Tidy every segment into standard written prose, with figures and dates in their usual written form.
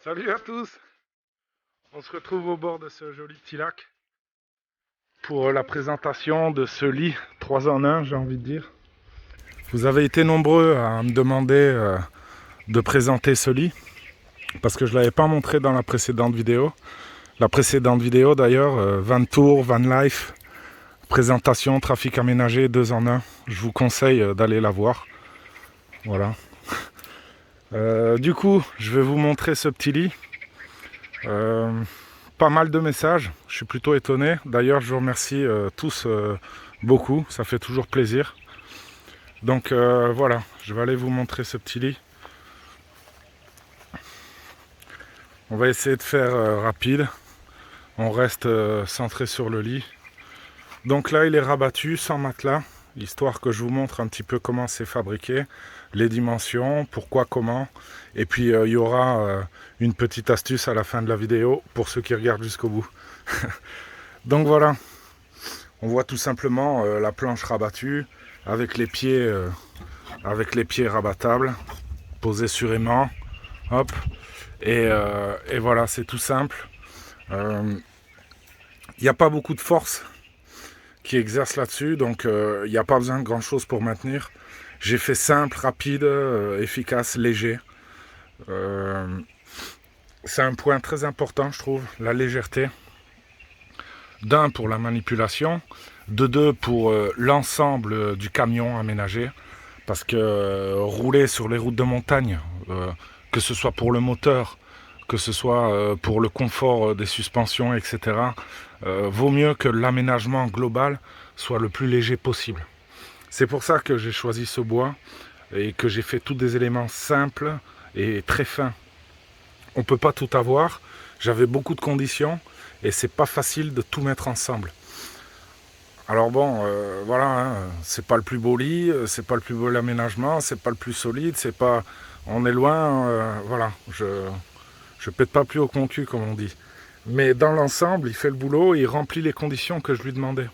Salut à tous. On se retrouve au bord de ce joli petit lac pour la présentation de ce lit 3 en 1, j'ai envie de dire. Vous avez été nombreux à me demander de présenter ce lit parce que je ne l'avais pas montré dans la précédente vidéo. La précédente vidéo d'ailleurs, van tour, van life, présentation, trafic aménagé 2 en 1. Je vous conseille d'aller la voir. Voilà. Du coup, je vais vous montrer ce petit lit. Pas mal de messages, je suis plutôt étonné. D'ailleurs, je vous remercie tous beaucoup, ça fait toujours plaisir. Donc voilà, je vais aller vous montrer ce petit lit. On va essayer de faire rapide. On reste centré sur le lit. Donc là, il est rabattu sans matelas, histoire que je vous montre un petit peu comment c'est fabriqué, les dimensions, pourquoi, comment. Et puis il y aura une petite astuce à la fin de la vidéo pour ceux qui regardent jusqu'au bout. Donc voilà, on voit tout simplement la planche rabattue avec les pieds rabattables, posés sur aimant. Hop. Et voilà, c'est tout simple. Il n'y a pas beaucoup de force qui exerce là-dessus, donc il n'y a pas besoin de grand chose pour maintenir. J'ai fait simple, rapide, efficace, léger. C'est un point très important, je trouve, la légèreté. D'un, pour la manipulation. De deux, pour l'ensemble du camion aménagé. Parce que rouler sur les routes de montagne, que ce soit pour le moteur, que ce soit pour le confort des suspensions, etc., vaut mieux que l'aménagement global soit le plus léger possible. C'est pour ça que j'ai choisi ce bois et que j'ai fait tous des éléments simples et très fins. On ne peut pas tout avoir. J'avais beaucoup de conditions et c'est pas facile de tout mettre ensemble. Alors bon, voilà, hein, c'est pas le plus beau lit, c'est pas le plus beau aménagement, c'est pas le plus solide, c'est pas, on est loin, voilà, je pète pas plus au concu comme on dit. Mais dans l'ensemble, il fait le boulot, il remplit les conditions que je lui demandais.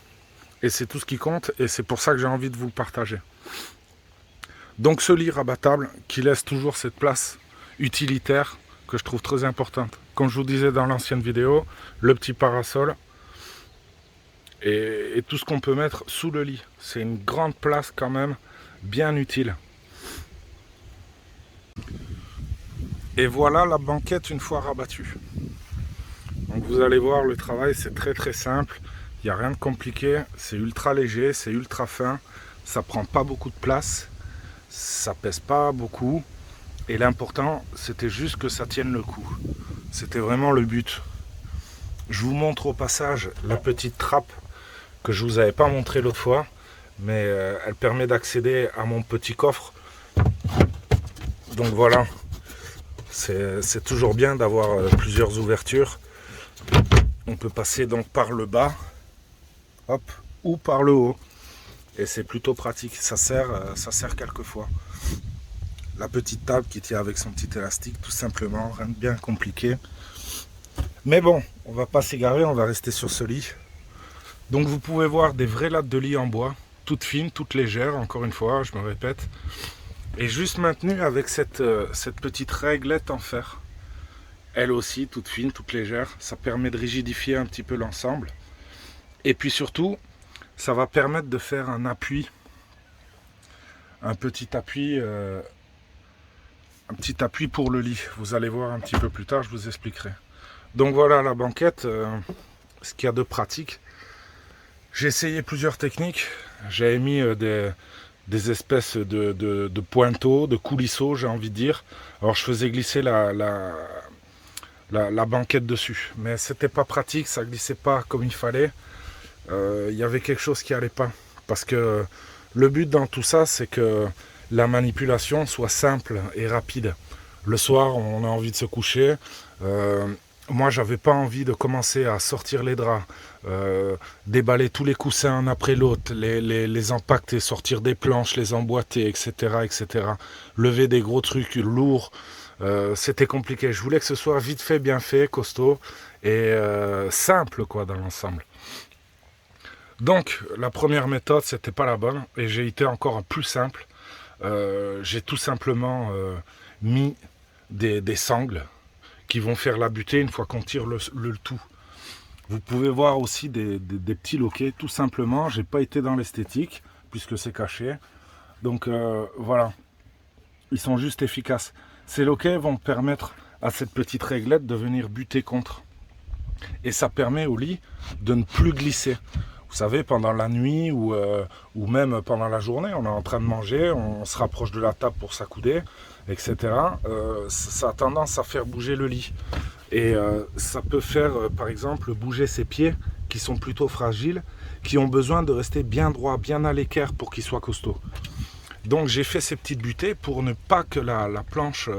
Et c'est tout ce qui compte, et c'est pour ça que j'ai envie de vous le partager. Donc ce lit rabattable, qui laisse toujours cette place utilitaire que je trouve très importante. Comme je vous disais dans l'ancienne vidéo, le petit parasol et tout ce qu'on peut mettre sous le lit. C'est une grande place quand même, bien utile. Et voilà la banquette une fois rabattue. Donc vous allez voir, le travail c'est très très simple. Il n'y a rien de compliqué, c'est ultra léger, c'est ultra fin. Ça prend pas beaucoup de place, ça pèse pas beaucoup. Et l'important, c'était juste que ça tienne le coup. C'était vraiment le but. Je vous montre au passage la petite trappe que je vous avais pas montré l'autre fois, mais elle permet d'accéder à mon petit coffre. Donc voilà, c'est toujours bien d'avoir plusieurs ouvertures. On peut passer donc par le bas, hop, ou par le haut. Et c'est plutôt pratique, ça sert quelquefois. La petite table qui tient avec son petit élastique, tout simplement, rien de bien compliqué. Mais bon, on va pas s'égarer, on va rester sur ce lit. Donc vous pouvez voir des vraies lattes de lit en bois, toutes fines, toutes légères, encore une fois, je me répète. Et juste maintenues avec cette petite réglette en fer. Elle aussi, toute fine, toute légère. Ça permet de rigidifier un petit peu l'ensemble. Et puis surtout, ça va permettre de faire un appui, un petit appui pour le lit. Vous allez voir un petit peu plus tard, je vous expliquerai. Donc voilà la banquette, ce qu'il y a de pratique. J'ai essayé plusieurs techniques. J'avais mis des espèces de pointeaux, de coulisseaux, j'ai envie de dire. Alors je faisais glisser la banquette dessus. Mais c'était pas pratique, ça glissait pas comme il fallait. Il y avait quelque chose qui allait pas. Parce que le but dans tout ça, c'est que la manipulation soit simple et rapide. Le soir, on a envie de se coucher. Moi, j'avais pas envie de commencer à sortir les draps, déballer tous les coussins un après l'autre, les empacter, sortir des planches, les emboîter, etc., etc. Lever des gros trucs lourds. C'était compliqué. Je voulais que ce soit vite fait, bien fait, costaud et simple quoi dans l'ensemble. Donc, la première méthode, c'était pas la bonne et j'ai été encore plus simple. J'ai tout simplement mis des sangles qui vont faire la butée une fois qu'on tire le tout. Vous pouvez voir aussi des petits loquets, tout simplement. J'ai pas été dans l'esthétique, puisque c'est caché. Donc voilà, ils sont juste efficaces. Ces loquets vont permettre à cette petite réglette de venir buter contre. Et ça permet au lit de ne plus glisser. Vous savez, pendant la nuit ou même pendant la journée, on est en train de manger, on se rapproche de la table pour s'accouder, etc. Ça a tendance à faire bouger le lit. Et ça peut faire, par exemple, bouger ses pieds qui sont plutôt fragiles, qui ont besoin de rester bien droits, bien à l'équerre pour qu'ils soient costauds. Donc j'ai fait ces petites butées pour ne pas que la planche,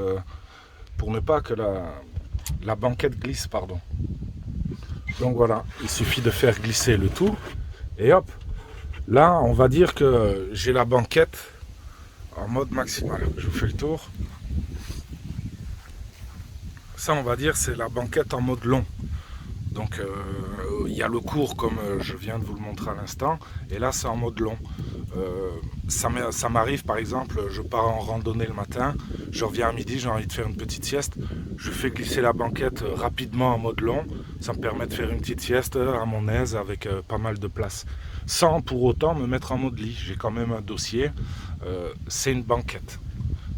pour ne pas que la banquette glisse, pardon. Donc voilà, il suffit de faire glisser le tout et hop. Là, on va dire que j'ai la banquette en mode maximal. Je vous fais le tour. Ça, on va dire, c'est la banquette en mode long. Donc il y a le court comme je viens de vous le montrer à l'instant, et là c'est en mode long. Ça m'arrive par exemple, je pars en randonnée le matin, je reviens à midi, j'ai envie de faire une petite sieste, je fais glisser la banquette rapidement en mode long, ça me permet de faire une petite sieste à mon aise avec pas mal de place, sans pour autant me mettre en mode lit. J'ai quand même un dossier, c'est une banquette,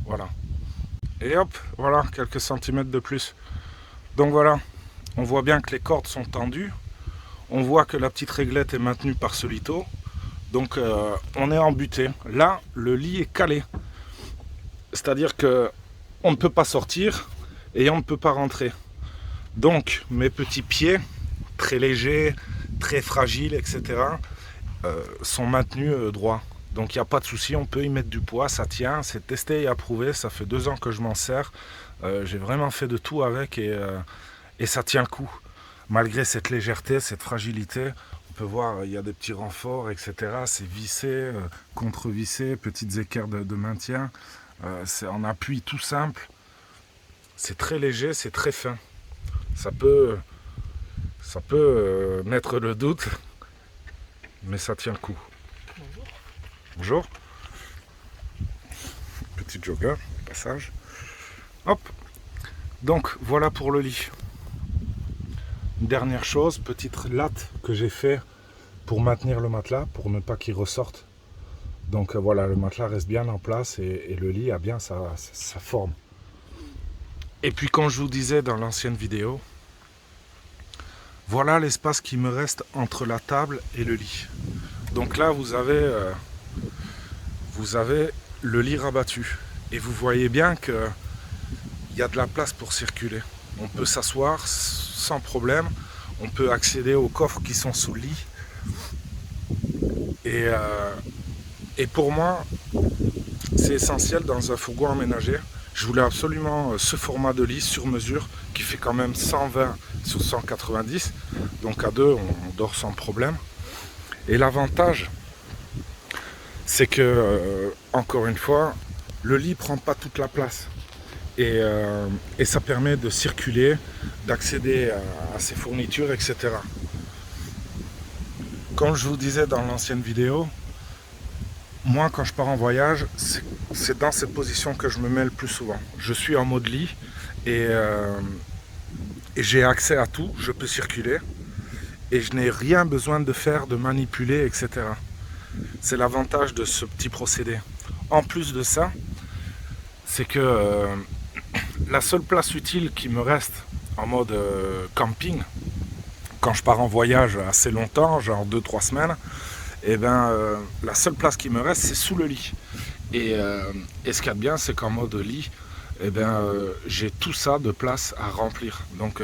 voilà. Et hop, voilà, quelques centimètres de plus. Donc voilà. On voit bien que les cordes sont tendues. On voit que la petite réglette est maintenue par ce lito. Donc on est en butée. Là, le lit est calé. C'est-à-dire que on ne peut pas sortir et on ne peut pas rentrer. Donc mes petits pieds, très légers, très fragiles, etc., sont maintenus droits. Donc il n'y a pas de souci, on peut y mettre du poids, ça tient, c'est testé et approuvé. Ça fait 2 ans que je m'en sers. J'ai vraiment fait de tout avec et ça tient le coup. Malgré cette légèreté, cette fragilité, on peut voir il y a des petits renforts, etc. C'est vissé, contre-vissé, petites équerres de maintien. C'est en appui tout simple. C'est très léger, c'est très fin. Ça peut mettre le doute, mais ça tient le coup. Bonjour. Petit jogger, passage. Hop. Donc voilà pour le lit. Dernière chose, petite latte que j'ai fait pour maintenir le matelas, pour ne pas qu'il ressorte. Donc voilà, le matelas reste bien en place et le lit a bien sa forme. Et puis comme je vous disais dans l'ancienne vidéo, voilà l'espace qui me reste entre la table et le lit. Donc là vous avez le lit rabattu. Et vous voyez bien qu'il y a de la place pour circuler. On peut s'asseoir sans problème. On peut accéder aux coffres qui sont sous le lit. Et pour moi, c'est essentiel dans un fourgon aménagé. Je voulais absolument ce format de lit sur mesure qui fait quand même 120 sur 190. Donc à deux, on dort sans problème. Et l'avantage, c'est que, encore une fois, le lit prend pas toute la place. Et ça permet de circuler, d'accéder à ses fournitures, etc. Comme je vous disais dans l'ancienne vidéo, moi quand je pars en voyage, c'est dans cette position que je me mets le plus souvent. Je suis en mode lit et j'ai accès à tout, je peux circuler et je n'ai rien besoin de faire, de manipuler, etc. C'est l'avantage de ce petit procédé. En plus de ça, c'est que la seule place utile qui me reste en mode camping, quand je pars en voyage assez longtemps, genre 2-3 semaines, et la seule place qui me reste, c'est sous le lit. Et ce qu'il y a de bien, c'est qu'en mode lit, j'ai tout ça de place à remplir. Donc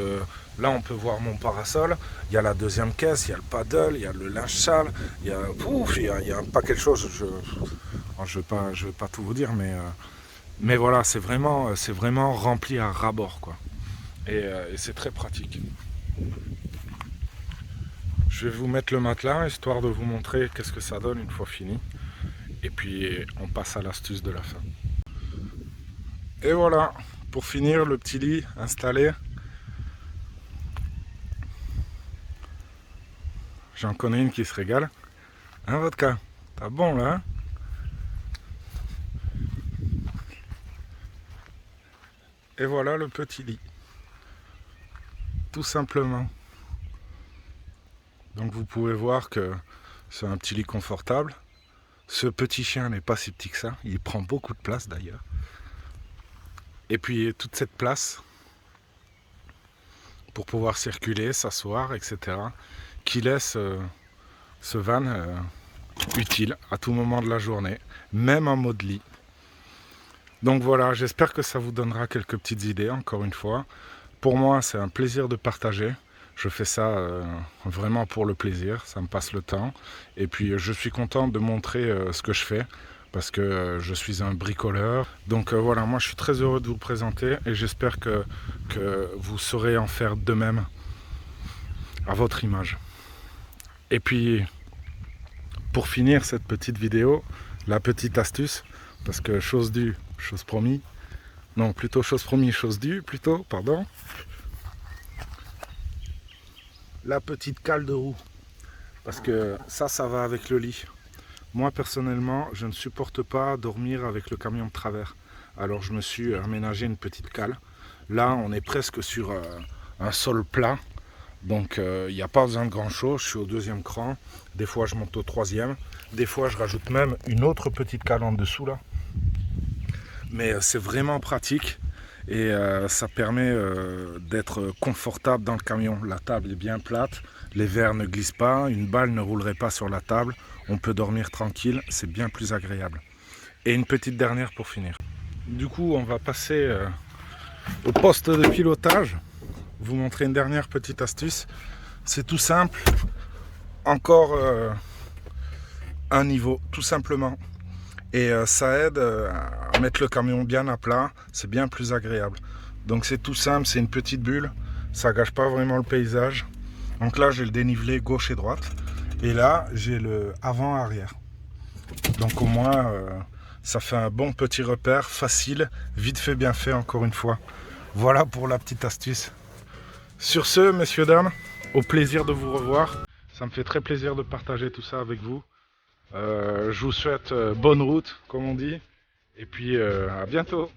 là, on peut voir mon parasol, il y a la deuxième caisse, il y a le paddle, il y a le linge sale, il y a un paquet de choses. Je vais pas tout vous dire, mais voilà, c'est vraiment rempli à ras-bord, quoi. Et c'est très pratique. Je vais vous mettre le matelas, histoire de vous montrer qu'est-ce que ça donne une fois fini. Et puis, on passe à l'astuce de la fin. Et voilà, pour finir, le petit lit installé. J'en connais une qui se régale. Hein, Vodka? T'as bon, là, hein? Et voilà le petit lit. tout simplement. Donc vous pouvez voir que c'est un petit lit confortable. Ce petit chien n'est pas si petit que ça, il prend beaucoup de place d'ailleurs. Et puis toute cette place pour pouvoir circuler, s'asseoir, etc. qui laisse ce van utile à tout moment de la journée, même en mode lit. Donc voilà, j'espère que ça vous donnera quelques petites idées, encore une fois. Pour moi, c'est un plaisir de partager. Je fais ça vraiment pour le plaisir, ça me passe le temps. Et puis je suis content de montrer ce que je fais, parce que je suis un bricoleur. Donc voilà, moi je suis très heureux de vous présenter et j'espère que vous saurez en faire de même à votre image. Et puis, pour finir cette petite vidéo, la petite astuce, parce que chose due, chose promis, non, plutôt chose promis, chose due, plutôt, pardon. La petite cale de roue, parce que ça va avec le lit. Moi, personnellement, je ne supporte pas dormir avec le camion de travers. Alors, je me suis aménagé une petite cale. Là, on est presque sur un sol plat. Donc il n'y a pas besoin de grand chose, je suis au 2e cran, des fois je monte au 3e, des fois je rajoute même une autre petite cale en dessous là. Mais c'est vraiment pratique et ça permet d'être confortable dans le camion. La table est bien plate, les verres ne glissent pas, une balle ne roulerait pas sur la table, on peut dormir tranquille, c'est bien plus agréable. Et une petite dernière pour finir. Du coup on va passer au poste de pilotage. Vous montrer une dernière petite astuce. C'est tout simple. Encore un niveau, tout simplement. Et ça aide à mettre le camion bien à plat. C'est bien plus agréable. Donc c'est tout simple, c'est une petite bulle. Ça gâche pas vraiment le paysage. Donc là, j'ai le dénivelé gauche et droite. Et là, j'ai le avant-arrière. Donc au moins, ça fait un bon petit repère, facile, vite fait, bien fait, encore une fois. Voilà pour la petite astuce. Sur ce, messieurs, dames, au plaisir de vous revoir. Ça me fait très plaisir de partager tout ça avec vous. Je vous souhaite bonne route, comme on dit. Et puis, à bientôt.